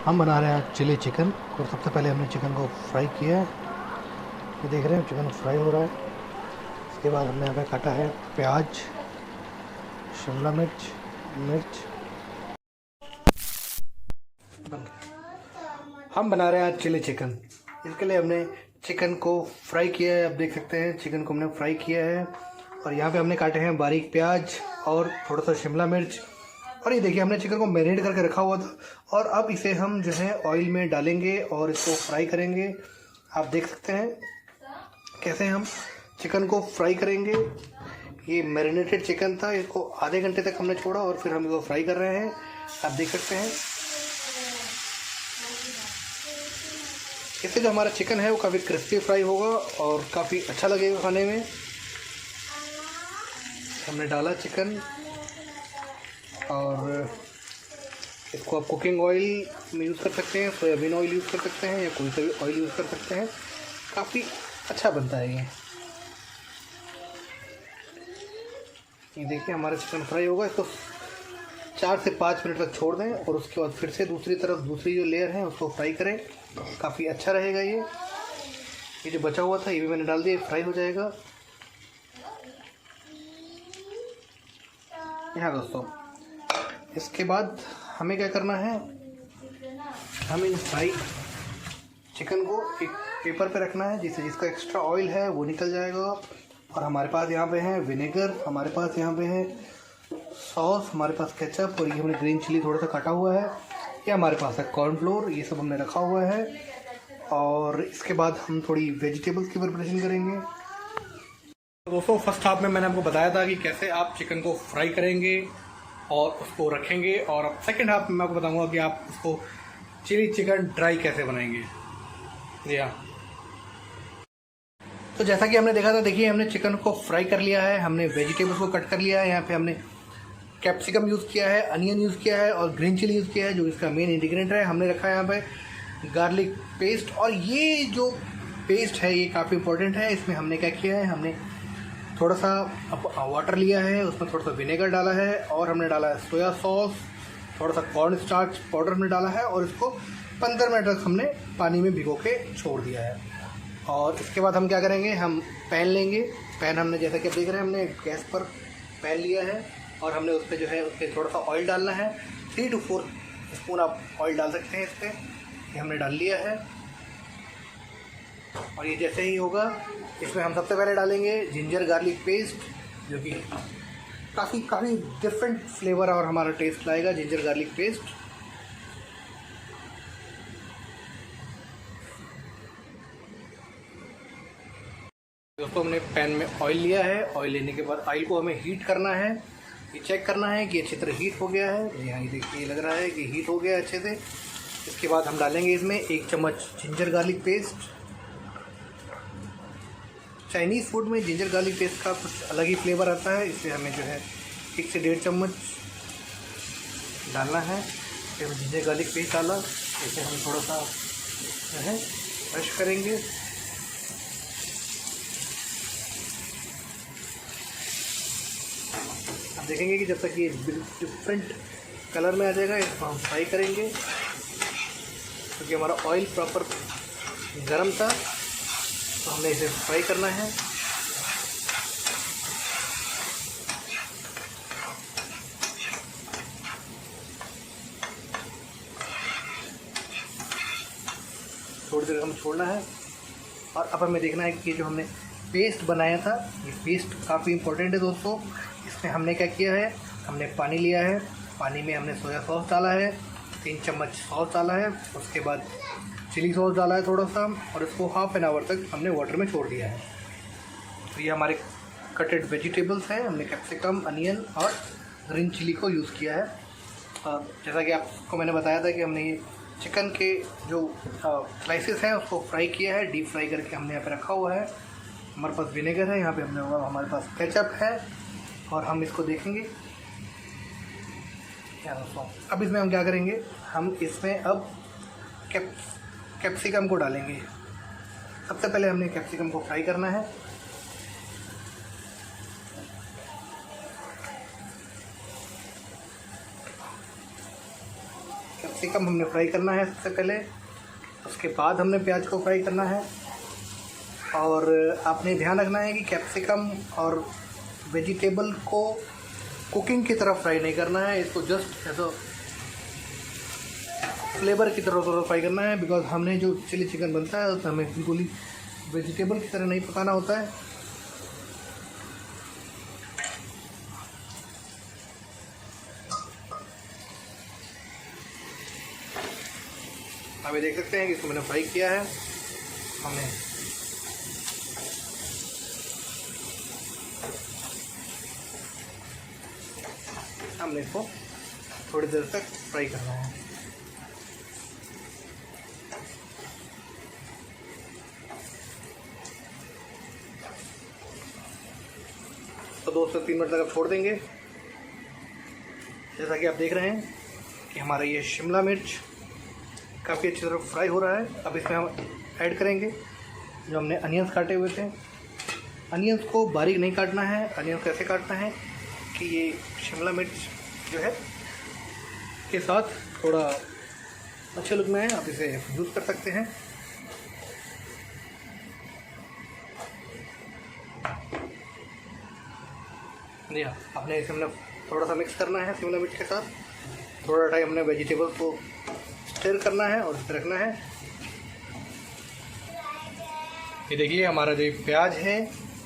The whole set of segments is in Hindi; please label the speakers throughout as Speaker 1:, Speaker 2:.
Speaker 1: हम बना रहे हैं चिली चिकन। और सबसे पहले हमने चिकन को फ्राई किया है। ये देख रहे हैं चिकन फ्राई हो रहा है। इसके बाद हमने यहाँ पे काटा है प्याज, शिमला मिर्च, मिर्च। हम बना रहे हैं आज चिली चिकन। इसके लिए हमने चिकन को फ्राई किया है। आप देख सकते हैं चिकन को हमने फ्राई किया है। और यहाँ पे हमने काटे हैं बारीक प्याज और थोड़ा सा शिमला मिर्च। और ये देखिए हमने चिकन को मैरिनेट करके रखा हुआ था। और अब इसे हम जो है ऑयल में डालेंगे और इसको फ्राई करेंगे। आप देख सकते हैं कैसे हम चिकन को फ्राई करेंगे। ये मैरिनेटेड चिकन था, इसको आधे घंटे तक हमने छोड़ा और फिर हम इसको फ्राई कर रहे हैं। आप देख सकते हैं इससे जो हमारा चिकन है वो काफ़ी क्रिस्पी फ्राई होगा और काफ़ी अच्छा लगेगा खाने में। हमने डाला चिकन और इसको आप कुकिंग ऑयल में यूज़ कर सकते हैं, सोयाबीन ऑयल यूज़ कर सकते हैं या कोई सा भी ऑयल यूज़ कर सकते हैं। काफ़ी अच्छा बनता है ये देखिए हमारा चिकन फ्राई होगा। इसको 4 से 5 मिनट तक छोड़ दें और उसके बाद फिर से दूसरी तरफ दूसरी जो लेयर है उसको फ्राई करें। काफ़ी अच्छा रहेगा ये जो बचा हुआ था ये भी मैंने डाल दिया, फ्राई हो जाएगा। यहाँ दोस्तों इसके बाद हमें क्या करना है, हमें इन फ्राई चिकन को एक पेपर पे रखना है जिससे जिसका एक्स्ट्रा ऑयल है वो निकल जाएगा। और हमारे पास यहाँ पे है विनेगर, हमारे पास यहाँ पे है सॉस, हमारे पास केचप और ये हमने ग्रीन चिली थोड़ा सा काटा हुआ है। ये हमारे पास है कॉर्नफ्लोर, ये सब हमने रखा हुआ है। और इसके बाद हम थोड़ी वेजिटेबल्स की प्रिपरेशन करेंगे। दोस्तों फर्स्ट हाफ में मैंने आपको बताया था कि कैसे आप चिकन को फ्राई करेंगे और उसको रखेंगे। और अब सेकेंड हाफ में मैं आपको बताऊंगा कि आप उसको चिली चिकन ड्राई कैसे बनाएंगे। जी हाँ, तो जैसा कि हमने देखा था, देखिए हमने चिकन को फ्राई कर लिया है, हमने वेजिटेबल्स को कट कर लिया है। यहाँ पे हमने कैप्सिकम यूज़ किया है, अनियन यूज़ किया है और ग्रीन चिली यूज़ किया है जो इसका मेन इंग्रेडिएंट है। हमने रखा है यहाँ पे गार्लिक पेस्ट। और ये जो पेस्ट है ये काफ़ी इंपॉर्टेंट है। इसमें हमने क्या किया है, हमने थोड़ा सा वाटर लिया है, उसमें थोड़ा सा विनेगर डाला है और हमने डाला है सोया सॉस, थोड़ा सा कॉर्न स्टार्च पाउडर हमने डाला है और इसको 15 मिनट तक हमने पानी में भिगो के छोड़ दिया है। और इसके बाद हम क्या करेंगे, हम पैन लेंगे। पैन हमने जैसा कि आप देख रहे हैं हमने गैस पर पैन लिया है और हमने उस पर जो है उस पर थोड़ा सा ऑयल डालना है। 3 to 4 स्पून आप ऑयल डाल सकते हैं इस पर। ये हमने डाल लिया है और ये जैसे ही होगा इसमें हम सबसे पहले डालेंगे जिंजर गार्लिक पेस्ट जो कि काफ़ी डिफरेंट फ्लेवर और हमारा टेस्ट लाएगा। जिंजर गार्लिक पेस्ट दोस्तों हमने पैन में ऑयल लिया है। ऑयल लेने के बाद ऑयल को हमें हीट करना है। ये चेक करना है कि अच्छी तरह हीट हो गया है। यहाँ ये देखिए लग रहा है कि हीट हो गया अच्छे से। इसके बाद हम डालेंगे इसमें 1 चम्मच ginger garlic paste. Chinese food में जिंजर गार्लिक पेस्ट का कुछ अलग ही फ्लेवर आता है, इसलिए हमें जो है 1 से 1.5 चम्मच डालना है। फिर जिंजर गार्लिक पेस्ट डाला, इसे हम थोड़ा सा जो है क्रश करेंगे। आप देखेंगे कि जब तक ये डिफरेंट कलर में आ जाएगा इसको हम फ्राई करेंगे क्योंकि हमारा ऑयल प्रॉपर गर्म था, तो हमने इसे फ्राई करना है। थोड़ी देर हम छोड़ना है और अब हमें देखना है कि ये जो हमने पेस्ट बनाया था ये पेस्ट काफ़ी इंपॉर्टेंट है दोस्तों। इसमें हमने क्या किया है, हमने पानी लिया है, पानी में हमने सोया सॉस डाला है, 3 चम्मच सॉस डाला है, उसके बाद चिली सॉस डाला है थोड़ा सा और इसको हाफ एन आवर तक हमने वाटर में छोड़ दिया है। तो ये हमारे कटेड वेजिटेबल्स हैं। हमने कैप्सिकम, अनियन और ग्रीन चिली को यूज़ किया है। जैसा कि आपको मैंने बताया था कि हमने ये चिकन के जो स्लाइसेस हैं उसको फ्राई किया है, डीप फ्राई करके हमने यहाँ पे रखा हुआ है। हमारे पास विनेगर है, यहाँ पे हमने होगा हमारे पास केचप है और हम इसको देखेंगे क्या दोस्तों। अब इसमें हम क्या करेंगे, हम इसमें अब कैप्सिकम को डालेंगे। सबसे पहले हमने कैप्सिकम को फ्राई करना है। कैप्सिकम हमने फ्राई करना है सबसे पहले, उसके बाद हमने प्याज को फ्राई करना है। और आपने ध्यान रखना है कि कैप्सिकम और वेजिटेबल को कुकिंग की तरफ फ्राई नहीं करना है, इसको जस्ट एज अ फ्लेवर की तरफ थोड़ा फ्राई करना है। बिकॉज हमने जो चिली चिकन बनता है उसमें हमें बिल्कुल ही वेजिटेबल की तरह नहीं पकाना होता है। अभी देख सकते हैं कि इसको मैंने फ्राई किया है। हमने इसको थोड़ी देर तक फ्राई करना है। तो 2 से 3 मिनट तक आप छोड़ देंगे। जैसा कि आप देख रहे हैं कि हमारा ये शिमला मिर्च काफ़ी अच्छी तरह फ्राई हो रहा है। अब इसमें हम ऐड करेंगे जो हमने अनियंस काटे हुए थे। अनियंस को बारीक नहीं काटना है। अनियंस कैसे काटना है कि ये शिमला मिर्च जो है के साथ थोड़ा अच्छे लुक में है, आप इसे यूज़ कर सकते हैं। जी हाँ, आपने इसे हमने थोड़ा सा मिक्स करना है शिमला मिर्च के साथ। थोड़ा टाइम हमने वेजिटेबल्स को स्टर करना है और इसे रखना है। ये देखिए हमारा जो प्याज है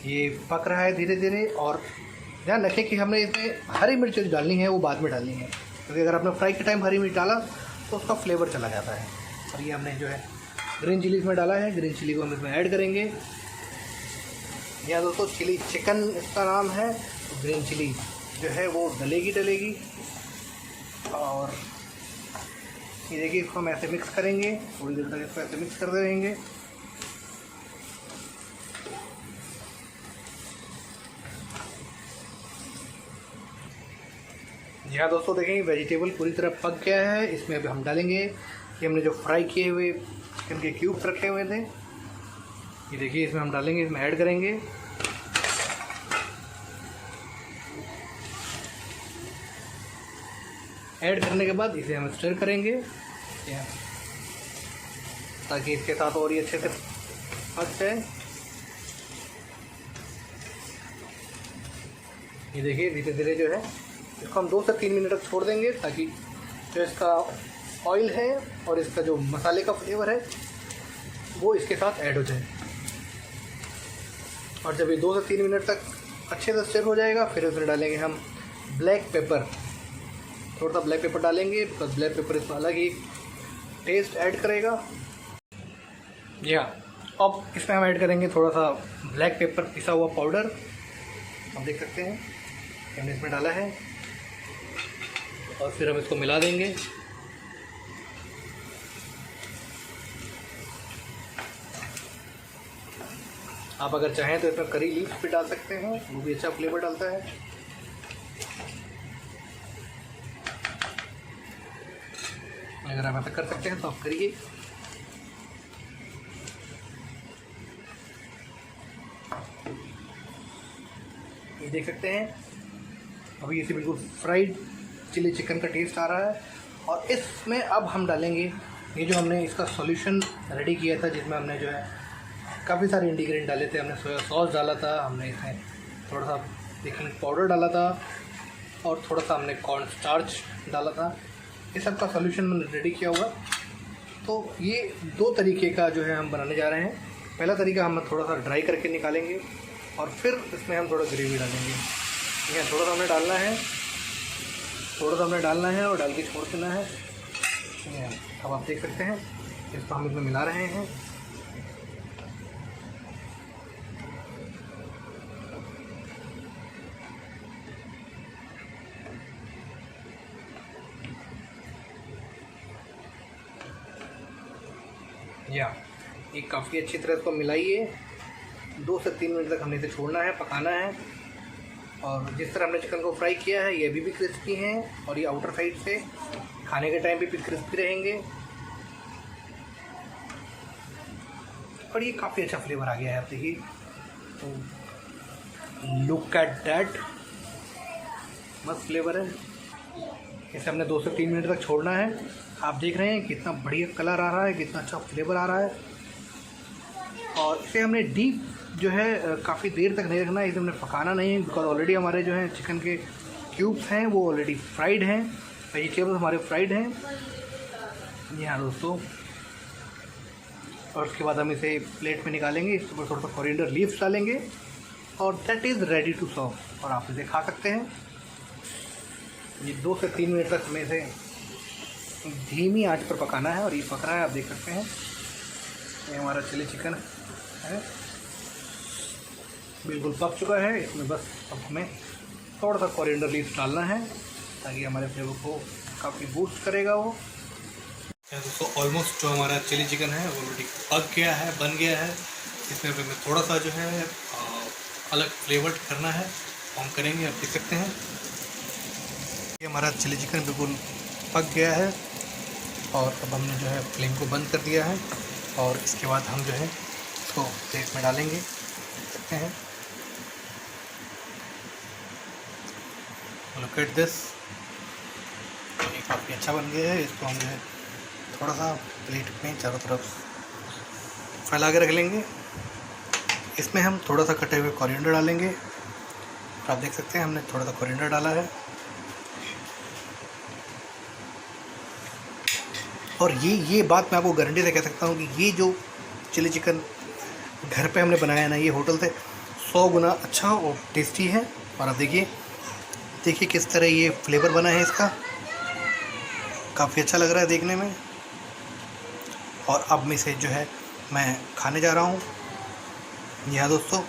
Speaker 1: ये पक रहा है धीरे धीरे। और ध्यान रखें कि हमने इसमें हरी मिर्च जो डालनी है वो बाद में डालनी है, क्योंकि अगर आपने फ्राई के टाइम हरी मिर्च डाला तो उसका फ्लेवर चला जाता है। और ये हमने जो है ग्रीन चिली इसमें डाला है। ग्रीन चिली को हम इसमें ऐड करेंगे। या दोस्तों चिली चिकन इसका नाम है, तो ग्रीन चिली जो है वो डलेगी। और ये देखिए इसको हम ऐसे मिक्स करेंगे, थोड़ी देर तक इसको ऐसे मिक्स करते रहेंगे। जी हाँ दोस्तों, देखेंगे वेजिटेबल पूरी तरह पक गया है। इसमें अभी हम डालेंगे कि हमने जो फ्राई किए हुए चिकन के क्यूब्स रखे हुए थे, ये देखिए इसमें हम डालेंगे, इसमें ऐड करेंगे। ऐड करने के बाद इसे हम स्टर करेंगे ताकि इसके साथ और ही अच्छे से पक जाए। ये देखिए धीरे धीरे जो है इसको हम 2 से 3 मिनट तक छोड़ देंगे, ताकि जो इसका ऑयल है और इसका जो मसाले का फ्लेवर है वो इसके साथ ऐड हो जाए। और जब ये 2 से 3 मिनट तक अच्छे से स्टर हो जाएगा, फिर इसमें डालेंगे हम ब्लैक पेपर। थोड़ा सा ब्लैक पेपर डालेंगे, बिकॉज ब्लैक पेपर इसमें अलग ही टेस्ट ऐड करेगा। जी हाँ, अब इसमें हम ऐड करेंगे थोड़ा सा ब्लैक पेपर पिसा हुआ पाउडर। आप देख सकते हैं हमने इसमें डाला है। और फिर हम इसको मिला देंगे। आप अगर चाहें तो इसमें करी लीव्स भी डाल सकते हैं, वो भी अच्छा फ्लेवर डालता है। अगर आप ऐसा कर सकते हैं तो आप करिए। ये देख सकते हैं अभी इसे बिल्कुल फ्राइड चिली चिकन का टेस्ट आ रहा है। और इसमें अब हम डालेंगे ये जो हमने इसका सॉल्यूशन रेडी किया था, जिसमें हमने जो है काफ़ी सारे इंग्रेडिएंट डाले थे। हमने सोया सॉस डाला था, हमने इसमें थोड़ा सा बेकिंग पाउडर डाला था और थोड़ा सा हमने कॉर्न स्टार्च डाला था। ये सब का सॉल्यूशन मैंने रेडी किया हुआ। तो ये 2 तरीके का जो है हम बनाने जा रहे हैं। पहला तरीका हम थोड़ा सा ड्राई करके निकालेंगे और फिर इसमें हम थोड़ा ग्रेवी डालेंगे। यहाँ थोड़ा सा हमने डालना है, और डाल के छोड़ देना है। अब आप देख सकते हैं इसको हम इसमें मिला रहे हैं। ये काफ़ी अच्छी तरह इसको मिलाइए। 2 से 3 मिनट तक हमने इसे छोड़ना है, पकाना है। और जिस तरह हमने चिकन को फ्राई किया है ये अभी भी क्रिस्पी हैं, और ये आउटर साइड से खाने के टाइम भी क्रिस्पी रहेंगे। और ये काफ़ी अच्छा फ्लेवर आ गया है। आप देखिए, तो लुक एट दैट, मस्त फ्लेवर है। इसे हमने 2 से 3 मिनट तक छोड़ना है। आप देख रहे हैं कितना बढ़िया कलर आ रहा है, कितना अच्छा फ्लेवर आ रहा है। और इसे हमने डीप जो है काफ़ी देर तक नहीं रखना है, इसे हमने पकाना नहीं है, बिकॉज ऑलरेडी हमारे जो है चिकन के क्यूब्स हैं वो ऑलरेडी फ्राइड हैं, वेजिटेबल्स हमारे फ्राइड हैं। जी हाँ दोस्तों, और उसके बाद हम इसे प्लेट में निकालेंगे, इसके ऊपर थोड़ा सा कोरिएंडर लीव्स डालेंगे और that is ready to serve. और आप इसे खा सकते हैं। ये 2 से 3 मिनट तक हमें इसे धीमी आंच पर पकाना है और ये पक रहा है, आप देख सकते हैं। ये हमारा चिली चिकन है, बिल्कुल पक चुका है। इसमें बस अब हमें थोड़ा सा कोरिएंडर लीव्स डालना है ताकि हमारे फ्लेवर को काफ़ी बूस्ट करेगा वो। दोस्तों ऑलमोस्ट जो हमारा चिली चिकन है ऑलरेडी पक गया है, बन गया है। इसमें हमें थोड़ा सा जो है अलग फ्लेवर करना है, हम करेंगे, आप देख सकते हैं। ये हमारा चिली चिकन बिल्कुल पक गया है और अब हमने जो है फ्लेम को बंद कर दिया है और इसके बाद हम जो है इसको प्लेट में डालेंगे, देख सकते हैं। लुक एट दिस, ये काफ़ी अच्छा बन गया है। इसको हम जो है थोड़ा सा प्लेट में चारों तरफ फैला के रख लेंगे। इसमें हम थोड़ा सा कटे हुए कोरिएंडर डालेंगे। आप देख सकते हैं हमने थोड़ा सा कोरिएंडर डाला है। और ये बात मैं आपको गारंटी से कह सकता हूँ कि ये जो चिली चिकन घर पे हमने बनाया है ना, ये होटल से 100 गुना अच्छा और टेस्टी है। और आप देखिए किस तरह ये फ्लेवर बना है इसका, काफ़ी अच्छा लग रहा है देखने में। और अब मैं इसे जो है मैं खाने जा रहा हूँ। जी हाँ दोस्तों,